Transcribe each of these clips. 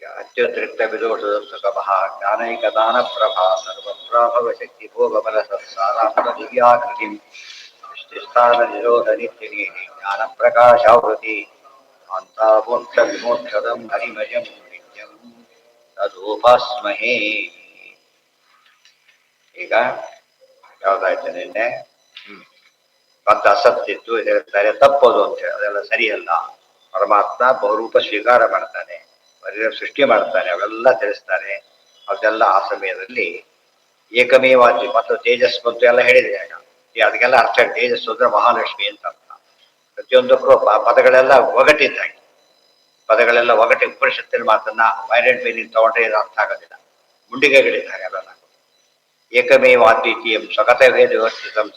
ಈಗ ಅತ್ಯುದ್ರಿಕ್ತ ವಿದೋಷ ಸುಖಮಃ ಜ್ಞಾನೈಕದಾನ ಪ್ರಭಾ ಸರ್ವಪ್ರಾಭವ ಶಕ್ತಿ ಭೋಗಬಲ ಸತ್ಸಾರಾಂತ ದಿವ್ಯಾಕೃತಿ ಸೃಷ್ಟಿಸ್ಥಾನ ನಿರೋಧ ನಿತ್ಯ ನೀತಿ ಜ್ಞಾನ ಪ್ರಕಾಶಾವೃತಿ ಅಂತ ಮೋಕ್ಷ ವಿಮೋಕ್ಷದಂ ಹರಿಮಯಂ ನಿತ್ಯಂ ತದೋಪಾಸ್ಮಹೇ. ಈಗ ಯಾವ್ದಾಯ್ತು ನಿನ್ನೆ ಮತ್ತೆ ಅಸತ್ತಿತ್ತು ಹೇಳ್ತಾರೆ, ತಪ್ಪೋದು ಅಂತ ಹೇಳಿ ಅದೆಲ್ಲ ಸರಿಯಲ್ಲ. ಪರಮಾತ್ಮ ಬಹುರೂಪ ಸ್ವೀಕಾರ ಮಾಡ್ತಾನೆ, ಸೃಷ್ಟಿ ಮಾಡ್ತಾನೆ, ಅವೆಲ್ಲ ತಿಳಿಸ್ತಾನೆ. ಅದೆಲ್ಲ ಆ ಸಮಯದಲ್ಲಿ ಏಕಮೇವಾದಿ ಮತ್ತು ತೇಜಸ್ ಮತ್ತು ಎಲ್ಲ ಹೇಳಿದೆ. ಅದಕ್ಕೆಲ್ಲ ಅರ್ಥ ತೇಜಸ್ಸು ಅಂದ್ರೆ ಮಹಾಲಕ್ಷ್ಮಿ ಅಂತ ಅರ್ಥ. ಪ್ರತಿಯೊಂದಕ್ಕೂ ಪದಗಳೆಲ್ಲ ಒಗಟಿದ್ದಾಗಿ, ಪದಗಳೆಲ್ಲ ಒಗಟಿ ಉಪನಿಷತ್ತಿನ ಮಾತನ್ನ ವೈಲೆಂಟ್ ಮೀನಿಂಗ್ ತಗೊಂಡ್ರೆ ಇದು ಅರ್ಥ ಆಗೋದಿಲ್ಲ. ಮುಂಡಿಗೆಗಳಿದ್ದಾರೆ ಅವೆಲ್ಲ. ಏಕಮೇವಾದ್ವಿತೀಯಂ ಸ್ವಗತ ಭೇದ ವರ್ತಿತಂ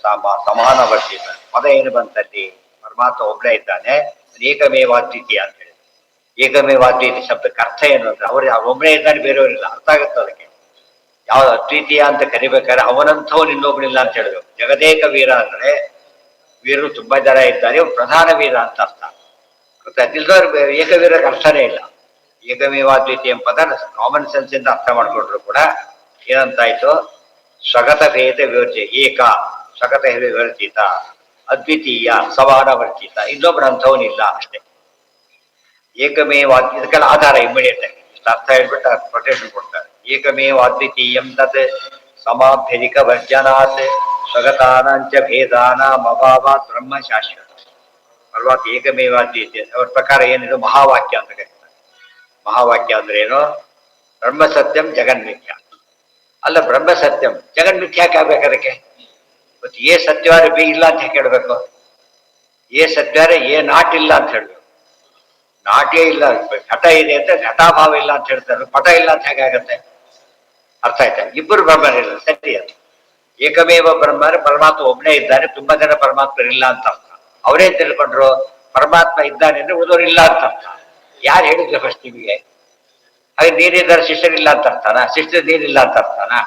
ಸಮಾನ ವರ್ತಿತ ಪದ ಏನು ಬಂತಲ್ಲಿ? ಪರಮಾತ್ಮ ಒಬ್ಬಳೇ ಇದ್ದಾನೆ, ಏಕಮೇವಾದ್ವಿತೀಯ ಅಂತ ಹೇಳಿದ್ರು. ಏಕಮೇವಾದ್ವಿತೀಯ ಶಬ್ದಕ್ಕೆ ಅರ್ಥ ಏನು ಅಂದ್ರೆ ಅವ್ರು ಒಬ್ಬಳೇ ಇದ್ದಾನೆ, ಬೇರೆಯವರಿಲ್ಲ. ಅರ್ಥ ಆಗುತ್ತೆ ಅದಕ್ಕೆ. ಯಾವ ಅದ್ವಿತೀಯ ಅಂತ ಕರಿಬೇಕಾದ್ರೆ ಅವನಂಥವ್ನು ಇನ್ನೊಬ್ಬನಿಲ್ಲ ಅಂತ ಹೇಳಿದ್ರು. ಜಗದೇಕ ವೀರ ಅಂದ್ರೆ ವೀರರು ತುಂಬಾ ಜನ ಇದ್ದಾರೆ, ಪ್ರಧಾನ ವೀರ ಅಂತ ಅರ್ಥ. ಮತ್ತೆ ಅದಿಲ್ದವ್ರು ಏಕವೀರಕ್ಕೆ ಅರ್ಥನೇ ಇಲ್ಲ. ಏಕಮೇವಾದ್ವಿತೀಯ ಪದ ಕಾಮನ್ ಸೆನ್ಸ್ ಇಂದ ಅರ್ಥ ಮಾಡ್ಕೊಂಡ್ರು ಕೂಡ ಏನಂತಾಯ್ತು? ಸ್ವಗತ ಭೇದ ವಿವರ್ಜೆ ಏಕ ಸ್ವಗತ ವಿವರ್ಜಿತ, ಅದ್ವಿತೀಯ ಸಮಾನ ವರ್ಜಿತ, ಇನ್ನೊಬ್ಬರಂಥವನಿಲ್ಲ ಅಷ್ಟೇ. ಏಕಮೇವಾದ್ವಿ ಇದಕ್ಕೆಲ್ಲ ಆಧಾರ ಇಮಿಡಿಯೇಟ್ ಆಗಿ ಇಷ್ಟು ಅರ್ಥ ಹೇಳ್ಬಿಟ್ಟು ಪ್ರೊಟೆಕ್ಷನ್ ಕೊಡ್ತಾರೆ. ಏಕಮೇವಾದ್ವಿತೀಯಂ ತತ್ ಸಮಾಭ್ಯಧಿಕ ವರ್ಜನಾತ್ ಸ್ವಗತಾನಾಂಚ ಭೇದಾನಾಂ ಅಭಾವಾತ್ ಬ್ರಹ್ಮ ಶಾಶ್ವತ. ಪರಮಾತ್ಮ ಏಕಮೇವಾದ್ವಿತೀಯ ಅವ್ರ ಪ್ರಕಾರ ಏನಿದು ಮಹಾವಾಕ್ಯ ಅಂತ ಕರೀತಾರೆ. ಮಹಾವಾಕ್ಯ ಅಂದ್ರೆ ಏನು? ಬ್ರಹ್ಮ ಸತ್ಯಂ ಜಗನ್ಮಿಥ್ಯ ಅಲ್ಲ, ಬ್ರಹ್ಮ ಸತ್ಯಂ ಜಗನ್ಮಿಥ್ಯ ಯಾಕೆ ಆಗ್ಬೇಕು ಅದಕ್ಕೆ? ಮತ್ತೆ ಏ ಸತ್ಯವಾದ್ರೆ ಬಿ ಇಲ್ಲ ಅಂತ ಕೇಳಬೇಕು. ಏ ಸತ್ಯವಾದ್ರೆ ಏ ನಾಟ್ ಇಲ್ಲ ಅಂತ ಹೇಳ್ಬೇಕು. ನಾಟೇ ಇಲ್ಲ, ಘಟ ಇದೆ ಅಂತ ಘಟಾಭಾವ ಇಲ್ಲ ಅಂತ ಹೇಳ್ತಾರೆ, ಪಟ ಇಲ್ಲ ಅಂತ ಹೇಗಾಗತ್ತೆ? ಅರ್ಥ ಆಯ್ತಾ? ಇಬ್ಬರು ಬ್ರಹ್ಮನಿಲ್ಲ, ಸತ್ಯ ಅದು. ಏಕಮೇವ ಬ್ರಹ್ಮ ಪರಮಾತ್ಮ ಒಬ್ಬನೇ ಇದ್ದಾನೆ, ತುಂಬಾ ಜನ ಪರಮಾತ್ಮ ಇಲ್ಲ ಅಂತ ಅರ್ಥ. ಅವರೇ ತಿಳ್ಕೊಂಡ್ರು ಪರಮಾತ್ಮ ಇದ್ದಾನೆ ಅಂದ್ರೆ ಉಳಿದವರು ಇಲ್ಲ ಅಂತ ಅರ್ಥ. ಯಾರು ಹೇಳಿದ್ರು ಫಸ್ಟ್ ನಿಮಗೆ? ಹಾಗೆ ನೀರಿದ್ದಾರೆ ಶಿಷ್ಯರಿಲ್ಲ ಅಂತ ಅರ್ಥನಾ? ಶಿಷ್ಯರು ನೀರಿಲ್ಲ ಅಂತ ಅರ್ಥನಾ?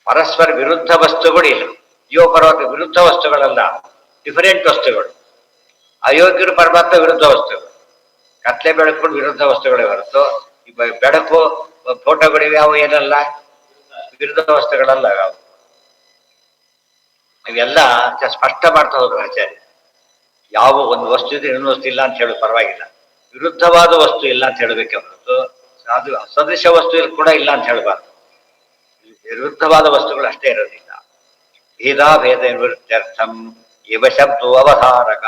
ಪರಸ್ಪರ ವಿರುದ್ಧ ವಸ್ತುಗಳು ಇಲ್ಲ. ಪರಮಾತ್ಮ ವಿರುದ್ಧ ವಸ್ತುಗಳಲ್ಲ, ಡಿಫರೆಂಟ್ ವಸ್ತುಗಳು. ಅಯೋಗ್ಯರು ಪರಮಾತ್ಮ ವಿರುದ್ಧ ವಸ್ತುಗಳು. ಕತ್ಲೆ ಬೆಳಕು ವಿರುದ್ಧ ವಸ್ತುಗಳೇ ಹೊರತು ಬೆಳಕು ಫೋಟೋಗಳಿವೆ, ಅವು ಏನಲ್ಲ ವಿರುದ್ಧ ವಸ್ತುಗಳಲ್ಲ ಅವು. ಇವೆಲ್ಲ ಸ್ಪಷ್ಟ ಮಾಡ್ತಾ ಹೋದ್ರು ಆಚಾರ್ಯ. ಯಾವ ಒಂದು ವಸ್ತು ಇದ್ರೆ ಇನ್ನೊಂದು ವಸ್ತು ಇಲ್ಲ ಅಂತ ಹೇಳೋದು ಪರವಾಗಿಲ್ಲ, ವಿರುದ್ಧವಾದ ವಸ್ತು ಇಲ್ಲ ಅಂತ ಹೇಳಬೇಕೆ ಹೊರತು ಅದು ಸದೃಶ ವಸ್ತು ಕೂಡ ಇಲ್ಲ ಅಂತ ಹೇಳಬಾರ್ದು. ವಿರುದ್ಧವಾದ ವಸ್ತುಗಳು ಅಷ್ಟೇ ಇರೋದಿಲ್ಲ. ಭೇದಾಭೇದ ನಿವೃತ್ತ್ಯರ್ಥಂ ಇವ ಶಬ್ದೋ ಅವಧಾರಕ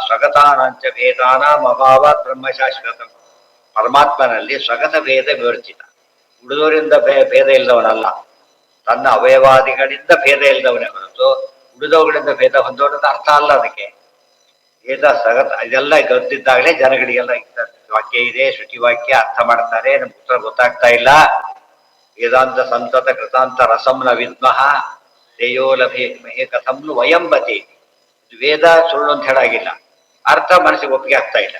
ಸ್ವಗತಾನಾಂಚ ಭೇದಾನಾಂ ಅಭಾವಾತ್ ಬ್ರಹ್ಮ ಶಾಶ್ವತಂ. ಪರಮಾತ್ಮನಲ್ಲಿ ಸ್ವಗತ ಭೇದ ವಿವರ್ಜಿತ, ಉಳಿದವರಿಂದ ಭೇದ ಇಲ್ಲದವನಲ್ಲ. ತನ್ನ ಅವಯವಾದಿಗಳಿಂದ ಭೇದ ಇಲ್ಲದವನೇ ಹೊರತು ಉಳಿದವುಗಳಿಂದ ಭೇದ ಹೊಂದೋಣದ ಅರ್ಥ ಅಲ್ಲ ಅದಕ್ಕೆ. ಭೇದ ಸಗತ ಇದೆಲ್ಲ ಗೊತ್ತಿದ್ದಾಗಲೇ ಜನಗಳಿಗೆಲ್ಲ ವಾಕ್ಯ ಇದೆ, ಶ್ರುತಿವಾಕ್ಯ ಅರ್ಥ ಮಾಡ್ತಾರೆ. ನಮ್ಗೆ ಉತ್ತರ ಗೊತ್ತಾಗ್ತಾ ಇಲ್ಲ. ವೇದಾಂತ ಸಂತತ ಕೃತಾಂತ ರಸಂನ ವಿದ್ಮಃ ಶ್ರೇಯೋ ಲಭೆ ಮಹೇ ಕಥಂನು ವಯಂಬತಿ. ವೇದ ಸುಳ್ಳು ಅಂತ ಹೇಳಾಗಿಲ್ಲ, ಅರ್ಥ ಮನಸ್ಸಿಗೆ ಒಪ್ಪಿಗೆ ಆಗ್ತಾ ಇಲ್ಲ.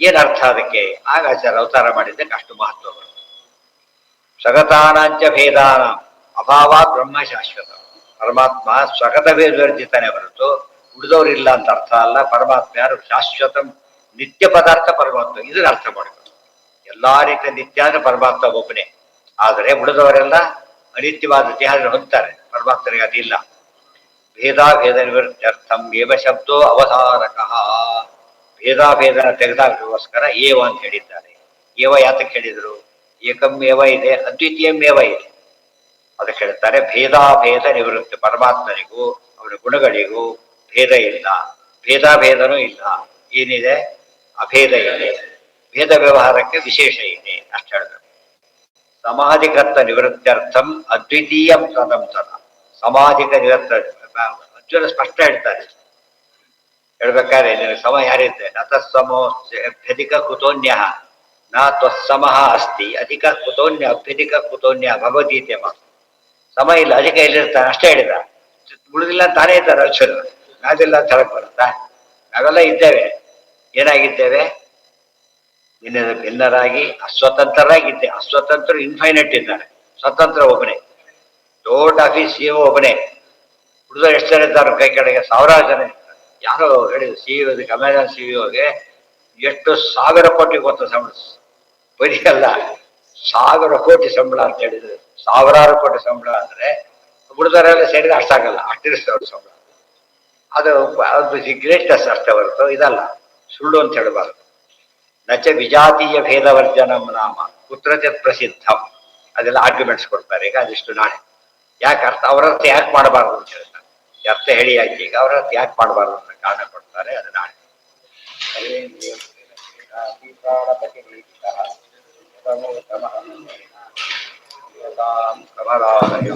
ಏನ್ ಅರ್ಥ ಅದಕ್ಕೆ? ಆಗ ಆಚಾರ್ಯ ಅವತಾರ ಮಾಡಿದ್ದಕ್ಕೆ ಅಷ್ಟು ಮಹತ್ವಗಳು. ಸ್ವಗತಾನಾಂಚ ಭೇದಾನ ಅಭಾವ ಬ್ರಹ್ಮ ಶಾಶ್ವತ. ಪರಮಾತ್ಮ ಸ್ವಗತ ಭೇದರ್ಜಿತಾನೆ ಹೊರತು ಉಳಿದವರಿಲ್ಲ ಅಂತ ಅರ್ಥ ಅಲ್ಲ. ಪರಮಾತ್ಮ ಯಾರು? ಶಾಶ್ವತ ನಿತ್ಯ ಪದಾರ್ಥ ಪರಮಾತ್ಮ. ಇದನ್ನ ಅರ್ಥ ಮಾಡಬೇಕು. ಎಲ್ಲಾ ರೀತಿಯ ನಿತ್ಯ ಅಂದ್ರೆ ಪರಮಾತ್ಮ ಒಬ್ಬನೇ, ಆದರೆ ಉಳಿದವರೆಲ್ಲ ಅನಿತ್ಯವಾದ ದೇಹ ಹೊಂದ್ತಾರೆ. ಪರಮಾತ್ಮನಿಗೆ ಅದಿಲ್ಲ. ಭೇದಾಭೇದ ನಿವೃತ್ತ್ಯರ್ಥಂ ಏವ ಶಬ್ದೋ ಅವಧಾರಕ. ಭೇದಾಭೇದನ ತೆಗೆದಾಗೋಸ್ಕರ ಏವ ಅಂತ ಹೇಳಿದ್ದಾರೆ. ಏವ ಯಾತಕ್ಕೆ ಹೇಳಿದರು? ಏಕಮೇವ ಇದೆ, ಅದ್ವಿತೀಯಮೇವ ಇದೆ, ಅದಕ್ಕೆ ಹೇಳ್ತಾರೆ. ಭೇದಾಭೇದ ನಿವೃತ್ತಿ. ಪರಮಾತ್ಮನಿಗೂ ಅವರ ಗುಣಗಳಿಗೂ ಭೇದ ಇಲ್ಲ, ಭೇದಾಭೇದನೂ ಇಲ್ಲ. ಏನಿದೆ? ಅಭೇದ ಇದೆ. ಭೇದ ವ್ಯವಹಾರಕ್ಕೆ ವಿಶೇಷ ಇದೆ ಅಷ್ಟು ಹೇಳಿದ್ರು. ಸಮಾಧಿಕರ್ತ ನಿವೃತ್ತ್ಯರ್ಥಂ ಅದ್ವಿತೀಯಂ ತದಂ ತದ. ಸಮಾಧಿಕ ನಿವೃತ್ತ ಅರ್ಜುನ ಸ್ಪಷ್ಟ ಹೇಳ್ತಾರೆ. ಹೇಳ್ಬೇಕಾದ್ರೆ ನಿನಗೆ ಸಮ ಯಾರಿದ್ದೆ? ನತಸ್ಸಮೋ ಅಭ್ಯಧಿಕ ಕುತೋನ್ಯ ನ ತ್ವಸ್ಸಮಃ ಅಸ್ತಿ ಅಧಿಕ ಕುತೋನ್ಯ ಅಭ್ಯಧಿಕ ಕುತೋನ್ಯ ಭಗವದ್ಗೀತೆ ಮಾತು. ಸಮ ಇಲ್ಲ, ಅಧಿಕ ಎಲ್ಲಿರ್ತಾನೆ ಅಷ್ಟೇ ಹೇಳಿದ. ಉಳಿದಿಲ್ಲ ತಾನೇ ಇದ್ದಾರೆ ಅರ್ಜುನ. ನಾವಿಲ್ಲ ಅಂತ ಹೇಳಕ್ ಬರುತ್ತಾ? ನಾವೆಲ್ಲ ಇದ್ದೇವೆ. ಏನಾಗಿದ್ದೇವೆ? ನಿನ್ನೆ ಭಿನ್ನರಾಗಿ ಅಸ್ವತಂತ್ರರಾಗಿದ್ದೆ. ಅಸ್ವತಂತ್ರ ಇನ್ಫೈನೈಟ್ ಇದ್ದಾರೆ, ಸ್ವತಂತ್ರ ಒಬ್ಬನೇ. ದೊಡ್ಡ ಆಫೀಸ್ ಸಿಇಒ ಒಬ್ಬನೇ. ಉಳಿದ ಎಷ್ಟು ಜನ ಇದ್ದಾರೆ? ಕೈ ಕೆಳಗೆ ಸಾವಿರಾರು ಜನ ಇದ್ದಾರೆ. ಯಾರೋ ಹೇಳಿದ್ರು ಸಿಇಒ, ಅಮೆಜಾನ್ ಸಿಇಒಗೆ ಎಷ್ಟು ಸಾವಿರ ಕೋಟಿ ಗೊತ್ತ ಸಂಬಳ. ಬರೀ ಅಲ್ಲ, 1,000 ಕೋಟಿ ಸಂಬಳ ಅಂತ ಹೇಳಿದ್ರು. ಸಾವಿರಾರು ಕೋಟಿ ಸಂಬಳ ಅಂದ್ರೆ ಉಳಿದವರೆಲ್ಲ ಸೇರಿದ್ರೆ ಅಷ್ಟಾಗಲ್ಲ, ಅಷ್ಟಿರುತ್ತೆ ಅವ್ರ ಸಂಬಳ. ಅದು ಅದು ಗ್ರೇಟ್ನೆಸ್ ಅಷ್ಟೇ ಹೊರತು ಇದಲ್ಲ, ಸುಳ್ಳು ಅಂತ ಹೇಳಬಾರದು. ನಚ ವಿಜಾತೀಯ ಭೇದವರ್ಜನಂ ನಾಮ ಕುತ್ರಚಿತ್ ಪ್ರಸಿದ್ಧಂ. ಅದೆಲ್ಲ ಆರ್ಗ್ಯುಮೆಂಟ್ಸ್ ಕೊಡ್ತಾರೆ. ಈಗ ಅದಿಷ್ಟು ನಾಳೆ ಯಾಕೆ ಅರ್ಥ, ಅವರ ಅರ್ಥ ಯಾಕೆ ಮಾಡಬಾರ್ದು ಅಂತ ಹೇಳ್ತಾರೆ. ಈ ಅರ್ಥ ಹೇಳಿ ಯಾಕೆ, ಈಗ ಅವರ ಅರ್ಥ ಯಾಕೆ ಮಾಡಬಾರ್ದು ಅಂತ ಕಾರಣ ಕೊಡ್ತಾರೆ. ಅದು ನಾಳೆ. ಕಮಲಾಲಯ